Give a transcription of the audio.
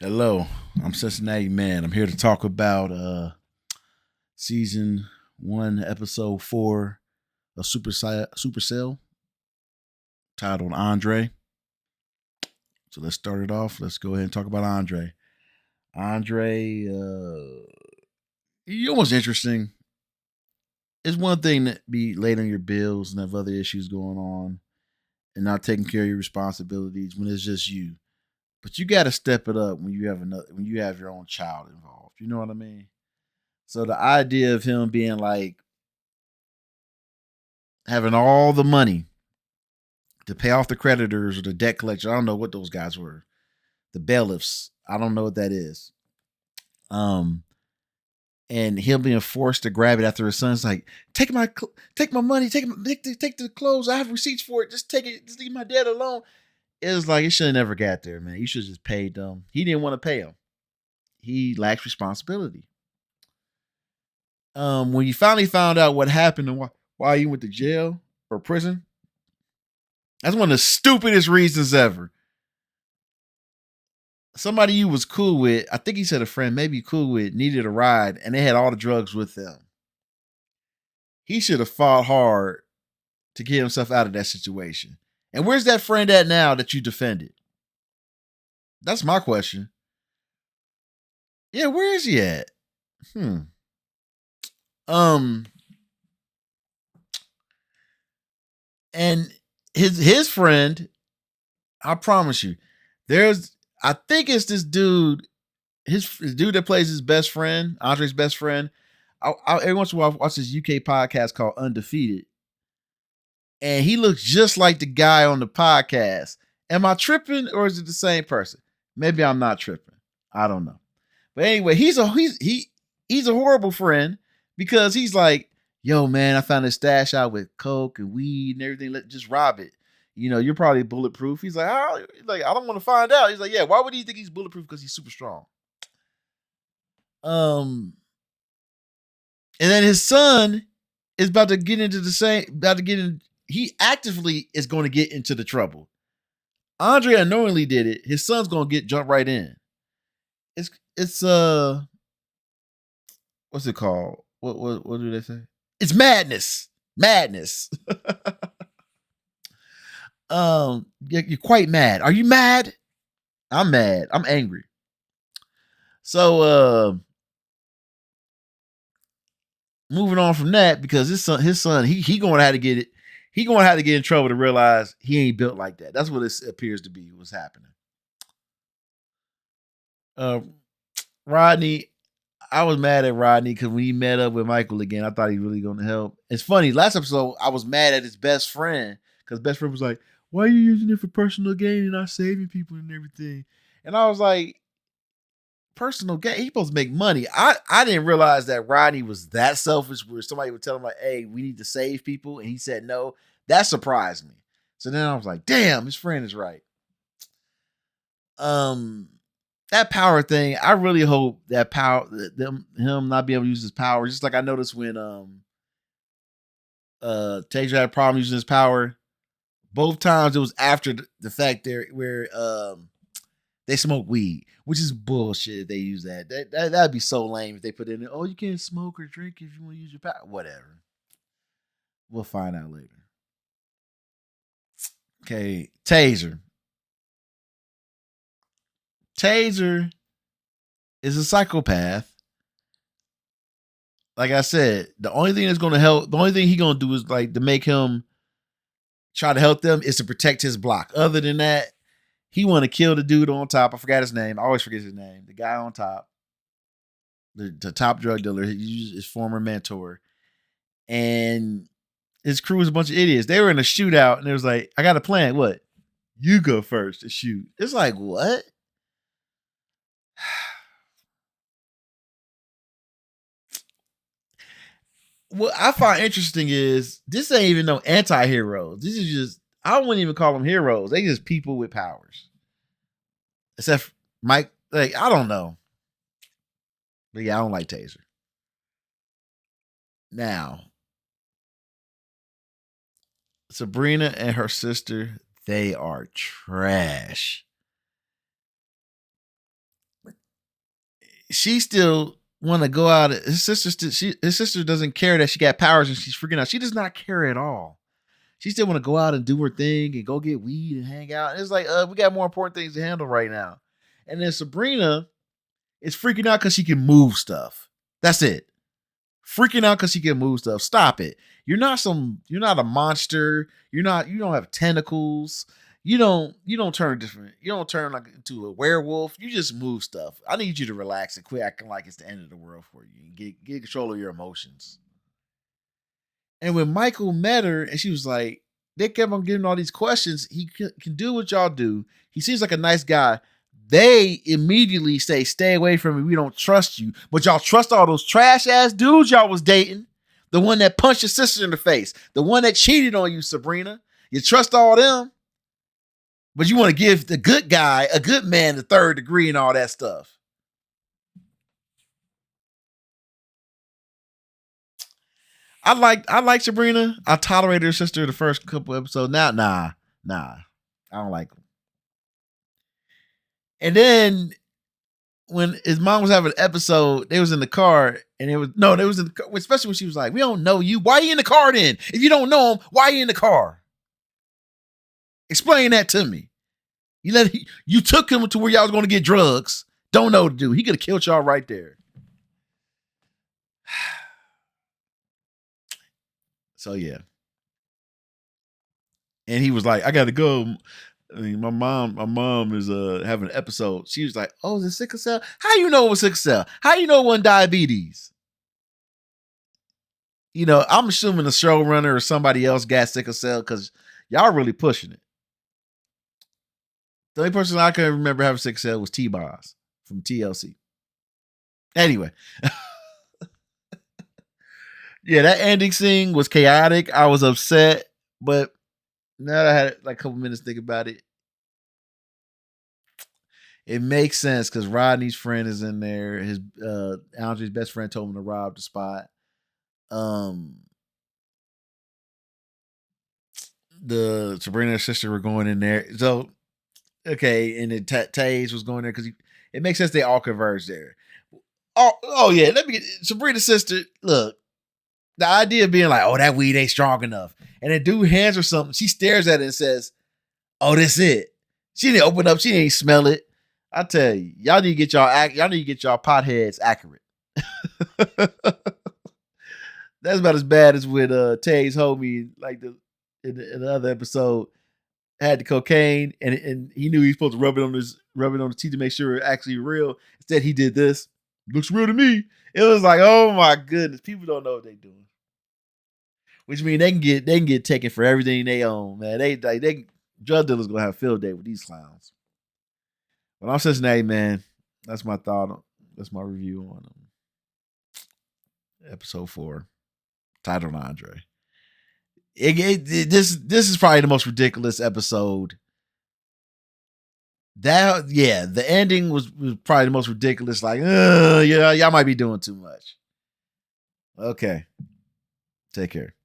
Hello, I'm Cincinnati Man. I'm here to talk about season 1, episode 4 of Supercell, titled Andre. So let's start it off. Let's go ahead and talk about Andre. Andre, you know what's interesting? It's one thing to be late on your bills and have other issues going on and not taking care of your responsibilities when it's just you. But you got to step it up when you have your own child involved. You know what I mean? So the idea of him being like having all the money to pay off the creditors or the debt collector. I don't know what those guys were. The bailiffs. I don't know what that is. Um, and him being forced to grab it after his son's like, take my money, take the clothes. I have receipts for it. Just take it. Just leave my dad alone. It was like it should have never got there, man. You should have just paid them. He didn't want to pay him. He lacks responsibility. When you finally found out what happened and why he went to jail or prison, that's one of the stupidest reasons ever. Somebody you was cool with, I think he said a friend, maybe cool with, needed a ride, and they had all the drugs with them. He should have fought hard to get himself out of that situation. And where's that friend at now that you defended? That's my question. Yeah, where is he at? Hmm. Um, and his friend, I promise you, there's I think it's this dude, his dude that plays his best friend, Andre's best friend. Every once in a while, I watch this UK podcast called Undefeated, and he looks just like the guy on the podcast. Am I tripping, or is it the same person? Maybe I'm not tripping. I don't know. But anyway, he's a horrible friend because he's like, yo, man, I found this stash out with coke and weed and everything. Let just rob it. You know, you're probably bulletproof. He's like, I don't want to find out. He's like, yeah, why would he think he's bulletproof? Because he's super strong. Um, and then his son is about to get into the same, about to get in. He actively is going to get into the trouble. Andre unknowingly did it. His son's going to get jumped right in. It's what's it called? What do they say? It's madness. Madness. You're quite mad. Are you mad? I'm mad. I'm angry. So moving on from that, because his son, he going to have to get it. He going to have to get in trouble to realize he ain't built like that. That's what it appears to be what's happening. Uh, Rodney, I was mad at Rodney because when he met up with Michael again, I thought he was really going to help. It's funny. Last episode, I was mad at his best friend because best friend was like, "Why are you using it for personal gain and not saving people and everything?" And I was like, "Personal gain? He supposed to make money." I didn't realize that Rodney was that selfish where somebody would tell him like, "Hey, we need to save people," and he said no. That surprised me. So then I was like, "Damn, his friend is right." Um, that power thing, I really hope that power him not being able to use his power. Just like I noticed when Tasia had a problem using his power. Both times it was after the fact there where they smoke weed, which is bullshit if they use that. That'd be so lame if they put in there, oh, you can't smoke or drink if you want to use your power. Whatever. We'll find out later. Okay, Taser. Taser is a psychopath. Like I said, the only thing that's gonna help, the only thing he gonna do is like to make him try to help them is to protect his block. Other than that, he want to kill the dude on top. I forgot his name. I always forget his name. The guy on top, the top drug dealer, his former mentor, and his crew was a bunch of idiots. They were in a shootout, and it was like, I got a plan. What? You go first to shoot. It's like what? What I find interesting is this ain't even no anti-heroes. This is just I wouldn't even call them heroes. They just people with powers. Except Mike, like I don't know. But yeah, I don't like Taser. Now, Sabrina and her sister, they are trash. she still want to go out. His sister doesn't care that she got powers and she's freaking out. She does not care at all. She still want to go out and do her thing and go get weed and hang out. And it's like, we got more important things to handle right now. And then Sabrina is freaking out because she can move stuff. That's it. Freaking out because she can move stuff. Stop it. You're not a monster. You don't have tentacles. You don't turn different. You don't turn like into a werewolf. You just move stuff. I need you to relax and quit acting like it's the end of the world for you. And get control of your emotions. And when Michael met her and she was like, they kept on giving all these questions. He can do what y'all do. He seems like a nice guy. They immediately say, stay away from me. We don't trust you. But y'all trust all those trash ass dudes y'all was dating. The one that punched your sister in the face. The one that cheated on you, Sabrina. You trust all them. But you want to give the good guy, a good man, the third degree and all that stuff. I like Sabrina. I tolerated her sister the first couple episodes. Now, nah. I don't like them. And then when his mom was having an episode, they was in the car, and they was in the car, especially when she was like, "We don't know you. Why are you in the car then? If you don't know him, why are you in the car? Explain that to me. You took him to where y'all was going to get drugs. Don't know what to do. He could have killed y'all right there." So yeah. And he was like, "I got to go. I mean, my mom is having an episode." She was like, "Oh, is it sickle cell? How you know it was sickle cell? How you know it wasn't diabetes?" I'm assuming the showrunner or somebody else got sickle cell because y'all really pushing it. The only person I can remember having sickle cell was T-Boz from TLC. Anyway. Yeah, that ending scene was chaotic. I was upset, but now that I had like a couple minutes to think about it, it makes sense because Rodney's friend is in there. His Andre's best friend told him to rob the spot. The Sabrina and her sister were going in there. So okay, and then Taze was going there because it makes sense they all converged there. Oh yeah, let me get Sabrina's sister. Look, the idea of being like, "Oh, that weed ain't strong enough," and then dude hands her something. She stares at it and says, "Oh, this it." She didn't open up. She didn't smell it. I tell you, y'all need to get y'all potheads accurate. That's about as bad as when Taze homie, like in the other episode, had the cocaine and he knew he was supposed to rub it on the teeth to make sure it's actually real. Instead, he did this. Looks real to me. It was like, oh my goodness, people don't know what they're doing. Which means they can get taken for everything they own, man. They drug dealers gonna have a field day with these clowns. But I'm Cincinnati, man. That's my thought. That's my review on episode 4, titled Andre. This is probably the most ridiculous episode. The ending was probably the most ridiculous. Like, yeah, y'all might be doing too much. Okay, take care.